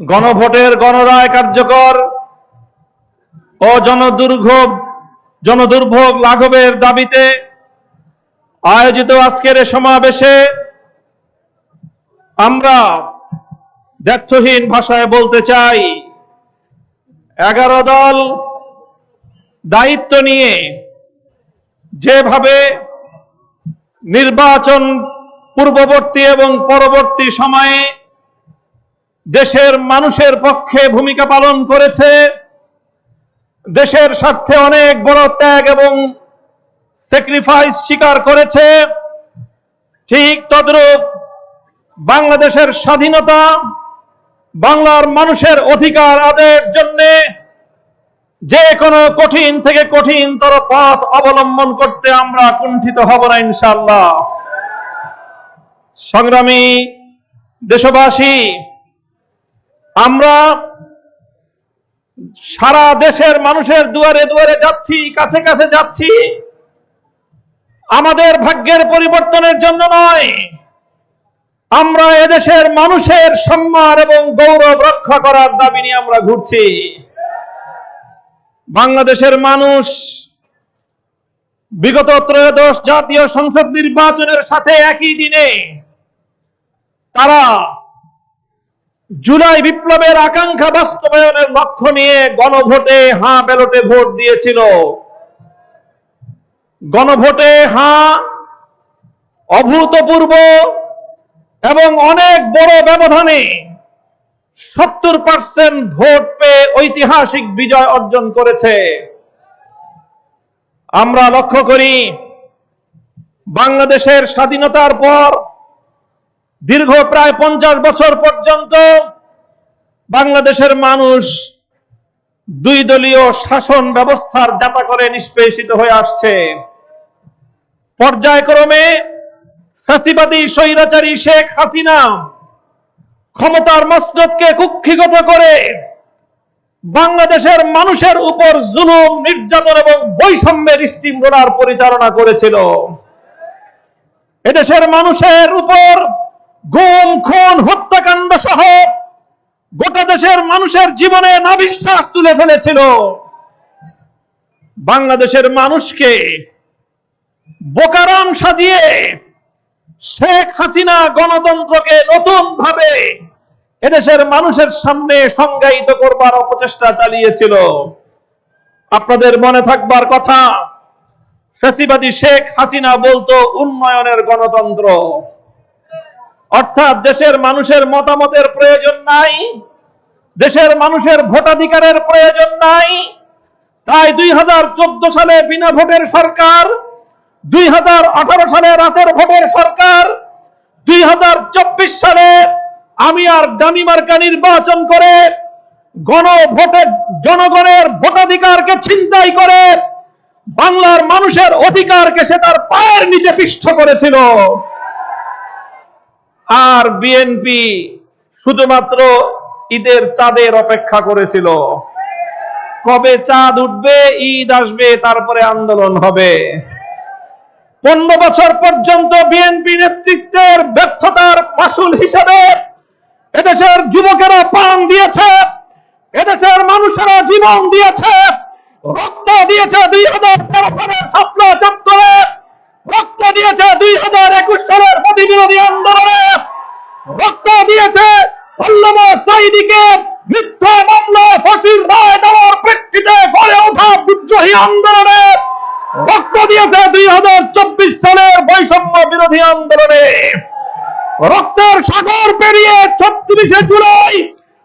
গণভোটের গণরায় কার্যকর ও জনদুর্ভোগ লাঘবের দাবিতে আয়োজিত আজকের সমাবেশে আমরা দ্ব্যর্থহীন ভাষায় বলতে চাই, 11 দল দায়িত্ব নিয়ে যেভাবে নির্বাচন পূর্ববর্তী এবং পরবর্তী সময়ে দেশের মানুষের পক্ষে ভূমিকা পালন করেছে, দেশের স্বার্থে অনেক বড় ত্যাগ এবং স্যাক্রিফাইস স্বীকার করেছে, ঠিক তদ্রূপ বাংলাদেশের স্বাধীনতা, বাংলার মানুষের অধিকার আদায়ের জন্য যে কোনো কঠিন থেকে কঠিনতর পথ অবলম্বন করতে আমরা কুণ্ঠিত হব না ইনশাআল্লাহ। সংগ্রামী দেশবাসী, আমরা সারা দেশের মানুষের দুয়ারে দুয়ারে যাচ্ছি, কাছে কাছে যাচ্ছি, আমাদের ভাগ্যের পরিবর্তনের জন্য নয়। আমরা এদেশের মানুষের সম্মান এবং গৌরব রক্ষা করার দাবি নিয়ে আমরা ঘুরছি। বাংলাদেশের মানুষ বিগত ত্রয়োদশ জাতীয় সংসদ নির্বাচনের সাথে একই দিনে তারা জুলাই বিপ্লবের আকাঙ্ক্ষা বাস্তবায়নের লক্ষ্য নিয়ে গণভোটে হাঁ ব্যালটে ভোট দিয়েছিল। গণভোটে হাঁ অভূতপূর্ব এবং অনেক বড় ব্যবধানে 70% ভোট পেয়ে ঐতিহাসিক বিজয় অর্জন করেছে। আমরা লক্ষ্য করি, বাংলাদেশের স্বাধীনতার পর দীর্ঘ প্রায় 50 বছর পর্যন্ত বাংলাদেশের মানুষ দুই দলীয় শাসন ব্যবস্থার যাতা করে নিষ্পেষিত হয়ে আসছে। পর্যায়ক্রমে ফ্যাসিবাদী স্বৈরাচারী শেখ হাসিনা ক্ষমতার মসনদকে কুক্ষিগত করে বাংলাদেশের মানুষের উপর জুলুম, নির্যাতন এবং বৈষম্যের স্টিমরোলার পরিচালনা করেছিল। এদেশের মানুষের উপর গুম, খুন, হত্যাকাণ্ড সহ গোটা দেশের মানুষের জীবনে নাভিশ্বাস তুলে ফেলেছিল। বাংলাদেশের মানুষকে বোকারাম সাজিয়ে শেখ হাসিনা গণতন্ত্রকে নতুন ভাবে এদেশের মানুষের সামনে সংজ্ঞায়িত করবার অপচেষ্টা চালিয়েছিল। আপনাদের মনে থাকবার কথা, ফ্যাসিবাদী শেখ হাসিনা বলতো উন্নয়নের গণতন্ত্র, অর্থাৎ দেশের মানুষের মতামতের প্রয়োজন নাই, দেশের মানুষের ভোটাধিকারের প্রয়োজন নাই। তাই 2014 সালে বিনা ভোটের সরকার, 2018 সালে রাতের ভোটের সরকার, 2024 সালে আমি আর ডামি মার্কা নির্বাচন করে গণভোটে জনগণের ভোটাধিকারকে ছিনতাই করে বাংলার মানুষের অধিকারকে সে তার পায়ের নিচে পিষ্ট করেছিল। আর বিএনপি শুধুমাত্র ঈদের চাঁদের অপেক্ষা করেছিল, কবে চাঁদ উঠবে, ঈদ আসবে, তারপরে আন্দোলন হবে। 15 বছর পর্যন্ত বিএনপি নেতৃত্বের ব্যর্থতার মাসুল হিসেবে এদেশের যুবকেরা প্রাণ দিয়েছে, এদেশের মানুষেরা জীবন দিয়েছে, রক্ত দিয়েছে 2013 সালের শাপলা চত্বরে, রক্ত দিয়েছে 2021 সালের প্রতিবিরোধী আন্দোলনে, রক্ত দিয়েছে আল্লামা সাঈদীকে মিথ্যা মামলায় ফাঁসির রায় দেওয়ার প্রেক্ষিতে গড়ে ওঠা বিদ্রোহী আন্দোলনে, রক্ত দিয়েছে 2024 সালের বৈষম্য বিরোধী আন্দোলনে। রক্তের সাগর পেরিয়ে 36শে জুলাই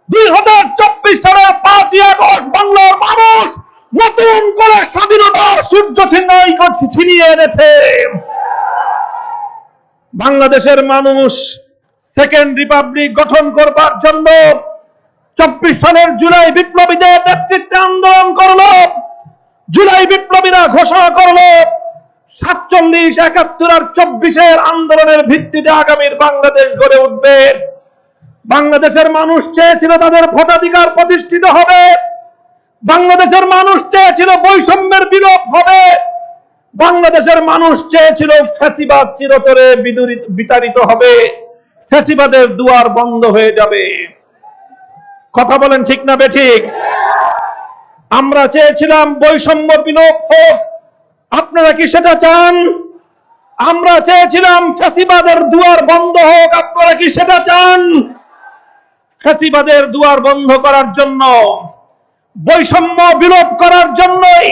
2024 সালের 5ই আগস্ট বাংলার মানুষ নতুন করে স্বাধীনতার সূর্য ছিনিয়ে এনেছে। বাংলাদেশের মানুষ সেকেন্ড রিপাবলিক গঠন করবার জন্য 24 সালের জুলাই বিপ্লবীদের নেতৃত্বে আন্দোলন করলো। জুলাই বিপ্লবীরা ঘোষণা করলো 47, 71 আর 24 আন্দোলনের ভিত্তিতে আগামীর বাংলাদেশ গড়ে উঠবে। বাংলাদেশের মানুষ চেয়েছিল তাদের ভোটাধিকার প্রতিষ্ঠিত হবে, বাংলাদেশের মানুষ চেয়েছিল বৈষম্যের বিলোপ হবে, বাংলাদেশের মানুষ চেয়েছিল ফ্যাসিবাদ চিরতরে বিতাড়িত হবে, ফ্যাসিবাদের দুয়ার বন্ধ হয়ে যাবে। কথা বলেন ঠিক না বেঠিক? আমরা চেয়েছিলাম বৈষম্য বিলোপ হোক, আপনারা কি সেটা চান? আমরা চেয়েছিলাম ফ্যাসিবাদের দুয়ার বন্ধ হোক, আপনারা কি সেটা চান? ফ্যাসিবাদের দুয়ার বন্ধ করার জন্য, বৈষম্য বিলোপ করার জন্যই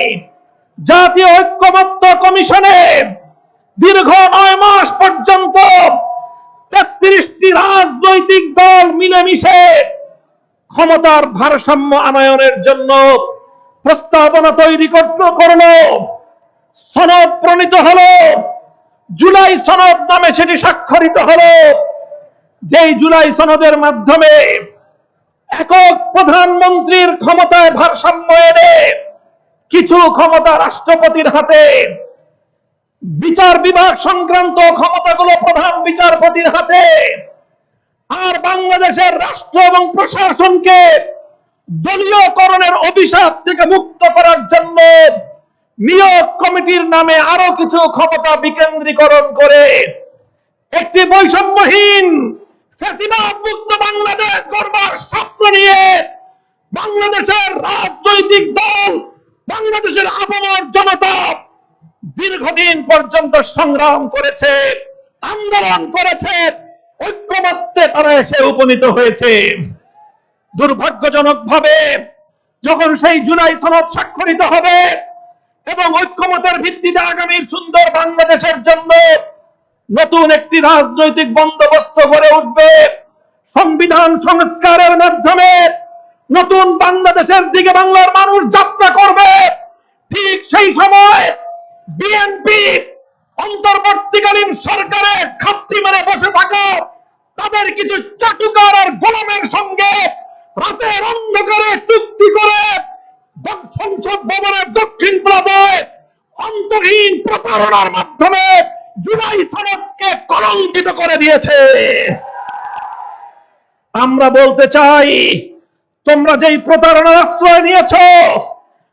জাতীয় ঐক্যমত্য কমিশনে দীর্ঘ 9 মাস পর্যন্ত 33টি রাজনৈতিক দল মিলেমিশে ক্ষমতার ভারসাম্য আনয়নের জন্য প্রস্তাবনা তৈরি করলো, সনদ প্রণীত হলো, জুলাই সনদ নামে সেটি স্বাক্ষরিত হলো। যেই জুলাই সনদের মাধ্যমে একক প্রধানমন্ত্রীর ক্ষমতায় ভারসাম্য এনে কিছু ক্ষমতা রাষ্ট্রপতির হাতে, বিচার বিভাগ সংক্রান্ত ক্ষমতাগুলো প্রধান বিচারপতির হাতে, আর বাংলাদেশের রাষ্ট্র এবং প্রশাসনকে দলীয়করণের অভিশাপ থেকে মুক্ত করার জন্য নিয়োগ কমিটির নামে আরো কিছু ক্ষমতা বিকেন্দ্রীকরণ করে একটি বৈষম্যহীন ফ্যাসিবাদ মুক্ত বাংলাদেশ গড়বার স্বপ্ন নিয়ে বাংলাদেশের রাজনৈতিক দল, বাংলাদেশের আপামর জনতা দীর্ঘদিন পর্যন্ত সংগ্রাম করেছে, আন্দোলন করেছে, ঐক্যমত্যে তারা এসে উপনীত হয়েছে। দুর্ভাগ্যজনকভাবে যখন সেই জুলাই সনদ স্বাক্ষরিত হবে এবং ঐক্যমতের ভিত্তিতে আগামীর সুন্দর বাংলাদেশের জন্য নতুন একটি রাজনৈতিক বন্দোবস্ত গড়ে উঠবে, সংবিধান সংস্কারের মাধ্যমে নতুন বাংলাদেশের দিকে বাংলার মানুষ যাত্রা করবে, ঠিক সেই সময় বিএনপি অন্তর্বর্তীকালীন সরকারে খাপটি মেরে বসে থাকা তাদের কিছু চাটুকার আর গোলামের সঙ্গে রাতের অন্ধকারে চুক্তি করে সংসদ ভবনের দক্ষিণ প্লাজায় অন্তহীন প্রতারণার মাধ্যমে জুলাই সনদকে কলঙ্কিত করে দিয়েছে। আমরা বলতে চাই, তোমরা যেই প্রতারণার আশ্রয় নিয়েছ,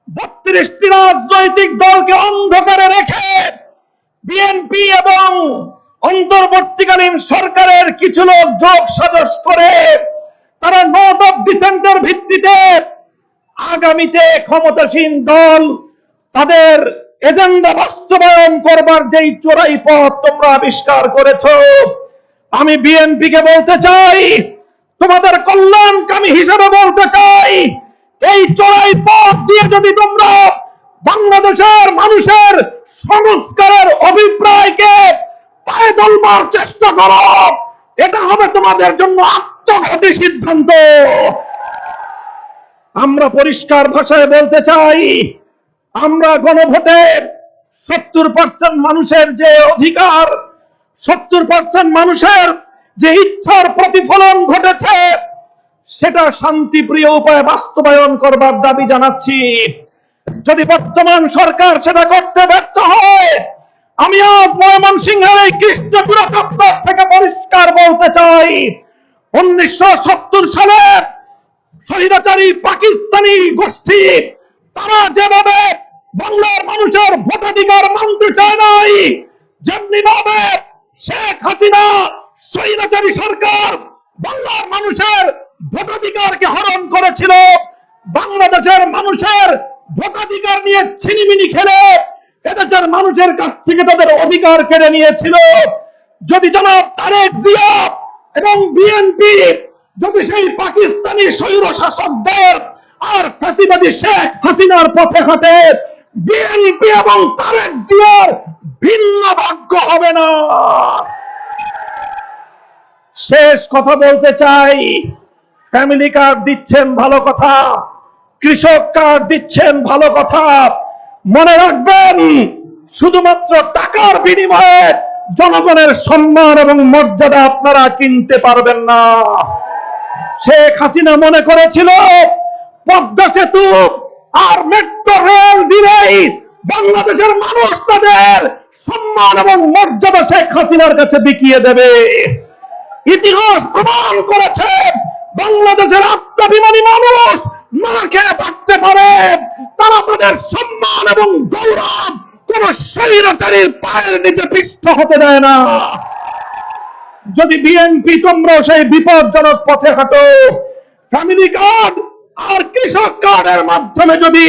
32টি রাজনৈতিক দলকে অন্ধকারে রেখে বিএনপি এবং অন্তর্বর্তীকালীন সরকারের কিছু লোক যোগ সাজস করে তারা নোট অফ ডিসেন্টের ভিত্তিতে আগামীতে ক্ষমতাসীন দল তাদের এজেন্ডা বাস্তবায়ন করবার যেই চোরাই পথ তোমরা আবিষ্কার করেছ, আমি বিএনপিকে বলতে চাই, তোমাদের কল্যাণকামী হিসেবে বলতে চাই, এই চোরাই পথ দিয়ে যদি তোমরা বাংলাদেশের মানুষের সংস্কারের অভিপ্রায়কে পায়ে তোলবার চেষ্টা করো, এটা হবে তোমাদের জন্য আত্মঘাতী সিদ্ধান্ত। আমরা পরিষ্কার ভাষায় বলতে চাই, আমরা গণভোটে 70% মানুষের যে অধিকার, 70% মানুষের যে ইচ্ছার প্রতিফলন ঘটেছে, সেটা শান্তিপ্রিয় উপায়ে বাস্তবায়ন করবার দাবি জানাচ্ছি। যদি বর্তমান সরকার সেটা করতে ব্যর্থ হয়, আমি আজ ময়মনসিংহের এই কৃষ্ণচূড়া চত্বর থেকে পরিষ্কার বলতে চাই, 1970 সালে স্বৈরাচারী পাকিস্তানি গোষ্ঠী তারা যেভাবে বাংলার মানুষের ভোটাধিকার মানতে চায় নাই, যেমনি ভাবে শেখ হাসিনা স্বৈরাচারী সরকার বাংলার মানুষের ভোটাধিকারকে হরণ করেছিল, বাংলাদেশের মানুষের ভোটাধিকার নিয়ে ছিনিমিনি খেলে এদেশের মানুষের কাছ থেকে তাদের অধিকার কেড়ে নিয়েছিল। যদি জনাব তারেক জিয়া এবং বিএনপি যদি সেই পাকিস্তানি স্বৈর শাসকদের আর ফ্যাসিবাদী শেখ হাসিনার পথে হাঁটে, বিএনপি এবং তারেক জিয়ার ভিন্ন ভাগ্য হবে না। শেষ কথা বলতে চাই, ফ্যামিলি কার্ড দিচ্ছেন ভালো কথা, কৃষক কার্ড দিচ্ছেন ভালো কথা, মনে রাখবেন শুধুমাত্র টাকার বিনিময়ে জনগণের সম্মান এবং মর্যাদা আপনারা কিনতে পারবেন না। শেখ হাসিনা মনে করেছিল পদ্মা সেতু আর মেট্রো রেল দিলেই বাংলাদেশের মানুষ তাদের সম্মান এবং মর্যাদা শেখ হাসিনার কাছে বিকিয়ে দেবে। ইতিহাস প্রমাণ করেছে বাংলাদেশের আত্মাভিমানী মানুষ না খেয়ে থাকতে পারে, তারা তাদের সম্মান এবং গৌরব কোন স্বৈরাচারীর পায়ের নিচে পিষ্ট হতে দেয় না। যদি বিএনপি তোমরা সেই বিপজ্জনক পথে হাঁটো, ফ্যামিলি কার্ড আর কৃষক কার্ডের মাধ্যমে যদি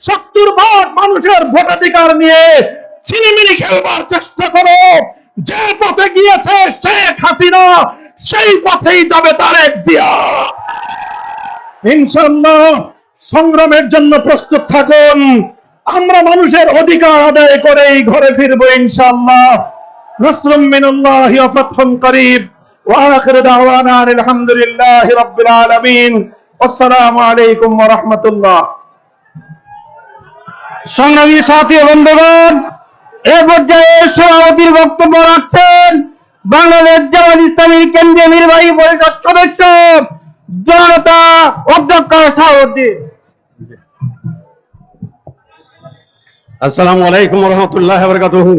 70% মানুষের ভোটাধিকার নিয়ে চিনিমিনি খেলবার চেষ্টা করো, যে পথে গিয়েছে শেখ হাসিনা সেই পথেই যাবে তারেক জিয়া। ইনশাআল্লাহ সংগ্রামের জন্য প্রস্তুত থাকুন। আমরা মানুষের অধিকার আদায় করেই ঘরে ফিরবো ইনশাআল্লাহ। নাসরুম মিনাল্লাহি ওয়া ফাতহুন করিব ওয়া আখিরু দাওয়ানা আলহামদুলিল্লাহি রাব্বিল আলামিন। আসসালামু আলাইকুম ওয়া রাহমাতুল্লাহ। সংগ্রামী সাথী ও বন্ধুগণ, এ পর্যায়ে সভাপতির বক্তব্য রাখছেন বাংলাদেশ জামাত ইসলামীর কেন্দ্রীয় নির্বাহী পরিষদ সদস্য জনতা অধ্যক্ষ শাহাবুদ্দিন। আসসালামু আলাইকুম ওয়া রাহমাতুল্লাহি ওয়া বারাকাতুহু।